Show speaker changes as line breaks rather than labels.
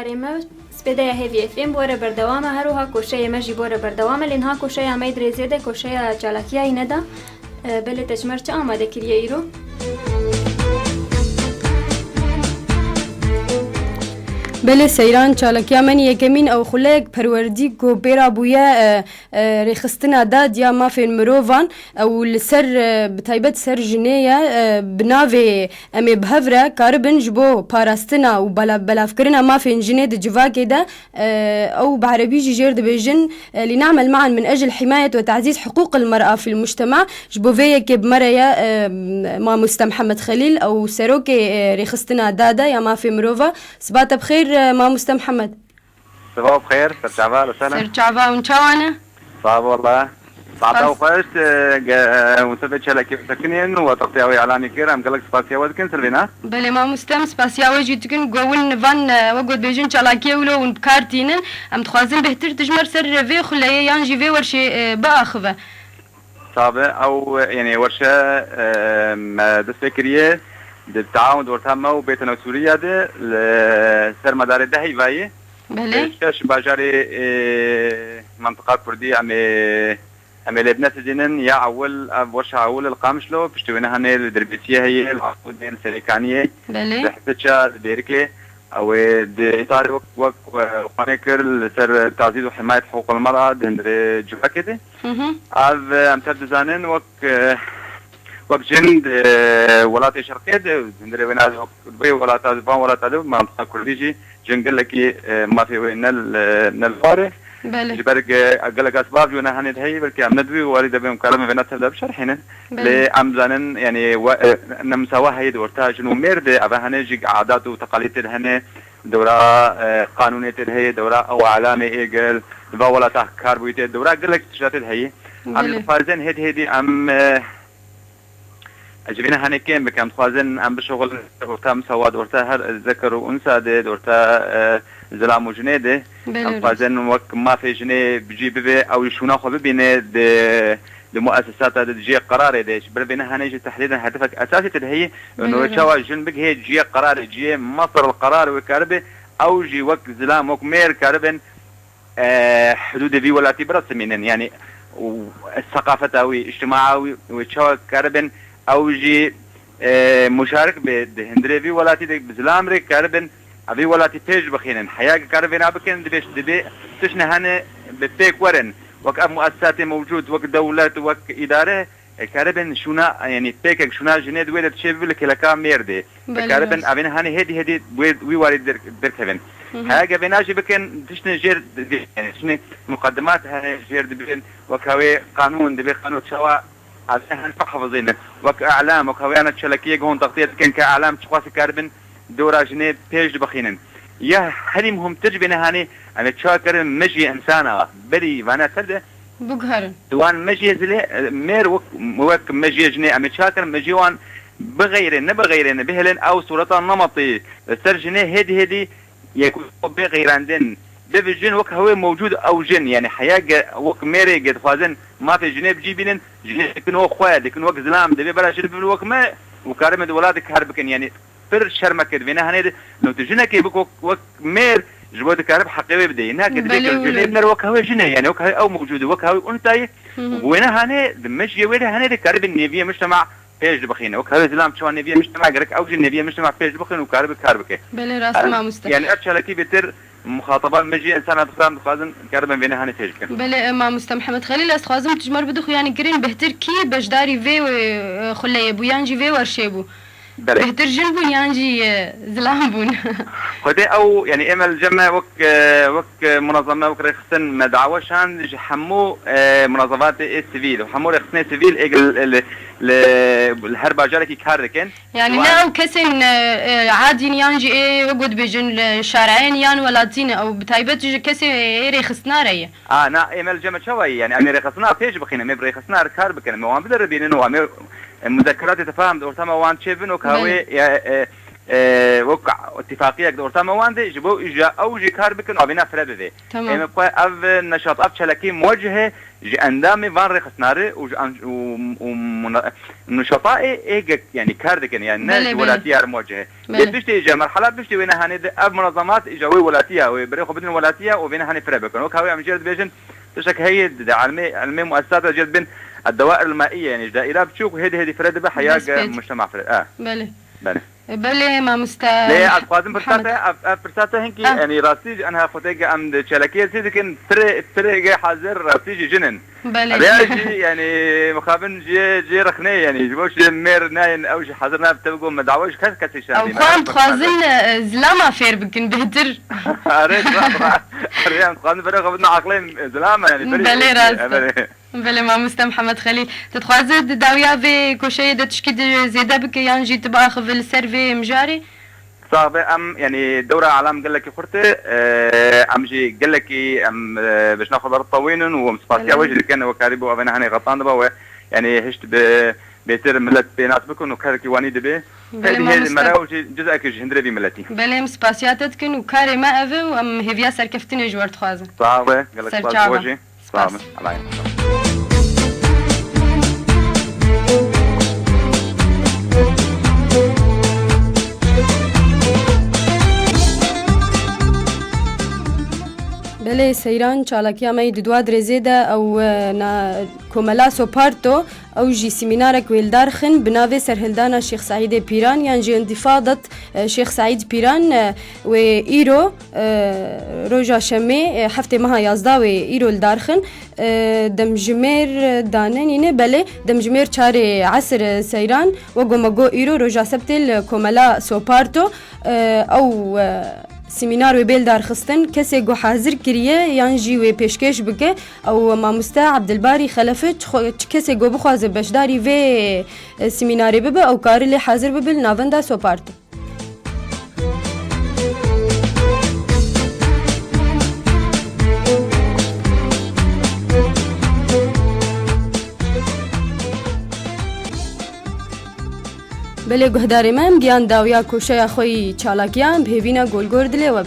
گهدارێمە سپێدەیە هێوی FM بۆرە بەردەوامە هەروها کۆشەیە مەژی بۆرە بەردەوامە لێنها کۆشەیە ئەمەی درێزێدە کۆشەیە چالاکیایی نەدا بەلێ تەچمەرچە ئامادەکردیە ئیرۆ
بله سیران چالکیا من یکمین او خلق پروردی کو پیرا بویا رخصتنا داد یا ما فين مروفان او لسر بتایبت سر جنیا بناوی ام بهفره کاربن جبو پاراستنا و بلافكرنا ما فين جنيه د جواكده او بعربي جير دبيجن لنعمل معا من اجل حمايه وتعزيز حقوق المراه في المجتمع جبو فيا كب مريا ما مست محمد خليل او سروكي رخصتنا دادا يا ما في مروفا صباح بخير ما مست محمد
صباح بخير سرچاوا وسهلا
سرچاوا ونچاوانا
صعب والله صعب وقاش مسبب شلكي سكنين وتغطية اعلامي كرام قالك سباسيا ودكن سلفينا
بله ما مستم سباسيا وجيتكن قول فان وقود بيجن شلاكي ولو ونكارتينن ام تخوازن بهتر تجمر سر في خليه يانجي في ورشي باخذه
صعب او يعني ورشه دستكريه بالتعاون دورتها وبيتنا سوريا ده سر مدار ده هيفاي
بله
شاش باجاري منطقه كرديه ام لبنان سجنن يا اول ورشه اول القامش له بشتوينا هنا الدربيسيه هي العقود السريكانيه
بله
بحثتها ديركلي او اطار وقت وقانكر سر تعزيز وحمايه حقوق المراه دهندر جواكده هذ امتد زانن وقت جند ولاتي شرقية دهندر بناز بي ولاتا زبان ولاتا دو منطقه كرديجي جنقل لك ما في نل
بله
جبرك اقلك اسباب جونا هني هي بلكي ام ندوي وارد بهم كلام بينات تبدا بشرحنا لام زانن يعني نمساوا هي دورتها شنو ميرد ابا هنجي عادات وتقاليد هنا دوره قانونيه هي دوره او علامه ايجل ولا تحكار بيت دوره قلك تشات هي ام فازن هدي ام اجبنا هني كان بكم خوازن ام بشغل ورتا سواد ورتا هر ذكر وانثى دورتا زلام وجنيده ام خوازن وك ما في جنيه بيجي بي او شنو خو بينه لمؤسسات تجي قرار ديش بينها هنيجي تحديدا هدفك اساسي هي انه تشوا جنبك هي جي قرار جي مصر القرار وكاربه او جي وك زلام وك مير كاربن حدود في ولا تبرس منن يعني الثقافتاوي اجتماعي وتشوا كاربن او جي مشارك بهندري ولاتي بزلام ري كاربن ابي ولاتي تيج بخينن حياه كاربن ابكن دبش دبي تشنا هنا بتيك ورن وك مؤسسات موجود وك دولات وك اداره كاربن شونا يعني بيك شونا جنيد ويد تشيف لك لكا ميردي كاربن ابين هاني هدي وي وارد دركفن حاجه بناجي بكن تشنا جير يعني شنو مقدمات هاي جير دبين وكاوي قانون دبي قانون شوا عشان حافظين وك اعلام وكويانه شلكيه هون تغطيه كان كاعلام تشخاص كاربن دورا جنيه بيج بخينن يا حلمهم تجبنا هاني انا تشاكر مجي انسانه بري وانا تد
بقهر
دوان مجي زلي مير وك مجي جنيه ام تشاكر مجيوان بغير نبغير بهلن او صورته نمطي سر جنيه هدي يكون بغيراندن بفجن وك هو موجود او جن يعني حياه وك ميري قد فازن ما في جنيب جيبين جنيب يكون هو خواد يكون وك زلام دبي بلا شرب وك ما وكارم ولادك هربكن يعني فر شرمك بينا هني لو تجنك بك وك مير جبوت كارب حقيقي بدي هناك جنيب نر وك هو جن يعني وك او موجود وك هو انتي وين هني مش يويل هني كارب النيفيه مجتمع بيج بخينه وك هو زلام شو النيفيه مجتمع غيرك او النيفيه مجتمع بيج بخين وكارب كاربك
بلا راس ما مستحيل
يعني ارشلكي بتر مخاطبات مجي انسان بخام بخازن كربن بينها هاني تيجك
بله ما مست محمد خليل استخازم تجمر بدخ يعني جرين بهتر كي بجداري في خليه بو يانجي في ورشيبو بهتر جنبون يانجي زلامبون
خدي او يعني امل جمع وك منظمه وك رخصن مدعوشان حمو منظمات السيفيل وحمو رخصن سيفيل الهربا جاركي كاركن
يعني لا كسن عادي يانجي ايه وقود بيجن الشارعين يان ولاتين او بتايبت كسي رخصنا ريه
نا امل جمع شوي يعني انا رخصنا فيش بخينا مي رخصنا كار بكن ما بدر بينه مذكرات تفاهم دورتما وان تشيفن وكاوي وقع اتفاقيه دورتما وان دي جبو اجا او جي كار بكن وبنا فرد دي
تمام
اف نشاطات شلكي موجهه جي اندامي فان رخصناري ونشطاء ايجا يعني كاردك يعني ناس ولاتيه الموجهه بيشتي اجا مرحله بيشتي وين هاني اب منظمات اجاوي ولاتيه وبريخو بدن ولاتيه وبين هاني فريبكن وكاوي عم جرد بيجن تشك هي علمي مؤسسات جرد بين الدوائر المائيه يعني دائره بتشوف هدي فرد بحياه مجتمع فرد
بله ما مستا
ليه أقوادم برساتة هنكي يعني راسيج أنا خطيجة أم شلكية سيدكن فرق حاضر راسيج جنن رياجي يعني مخابن جي رخني يعني جبوش مير ناين أو شيء حاضرنا بتبقوا مدعوش كسي شان
أو خان تخازن زلامة فير بكن بهتر
أريد ريان تخازن فرق بدنا عقلين زلامة يعني
بله راس بله ما مستا محمد خليل تتخازن داويا في كوشي تشكيد زيادة بك ينجي تبقى خذ السيرفي مجاري
صعبة أم يعني دورة علام قال لك خرطة أم جي قال لك أم باش ناخذ أرض طوينن ومسباسيا وجه اللي كان وكاريبو وأنا هني غطان دبا يعني هشت بيتر ملت بينات بكون وكاركي واني دبي هذه مراوج جزء كج هندري بملتي
بله مسباسيات تكن وكاري ما أبي وأم هيفيا سركفتني جوار تخازن
صعبة قال لك صعبة وجه صعبة الله
بله سیران چالاکیا می دو درزه ده او نا کوملا سوپارتو او جی سیمینارک ویلدار خن بناوی سرهلدانا شیخ سعید پیران یان جی انتفاضت شیخ سعید پیران و ایرو روجا شمی هفته ماه 11 و ایرو الدار خن دمجمیر داننینه بله دمجمیر چار عصر سیران و گومگو ایرو روجا سبت کوملا سوپارتو او سیمینار و بیل دار خستن کسی گو حاضر کریه یان جی و پیشکش بکه او ماموستا عبدالباری خلفه کسی گو بخوازه بشداری و سیمیناری ببه او کاری لی حاضر ببه ناونده سوپارتو بله گهداری من گیان داویا کوشه خوی چالاکیان بهوینا گلگور دلی و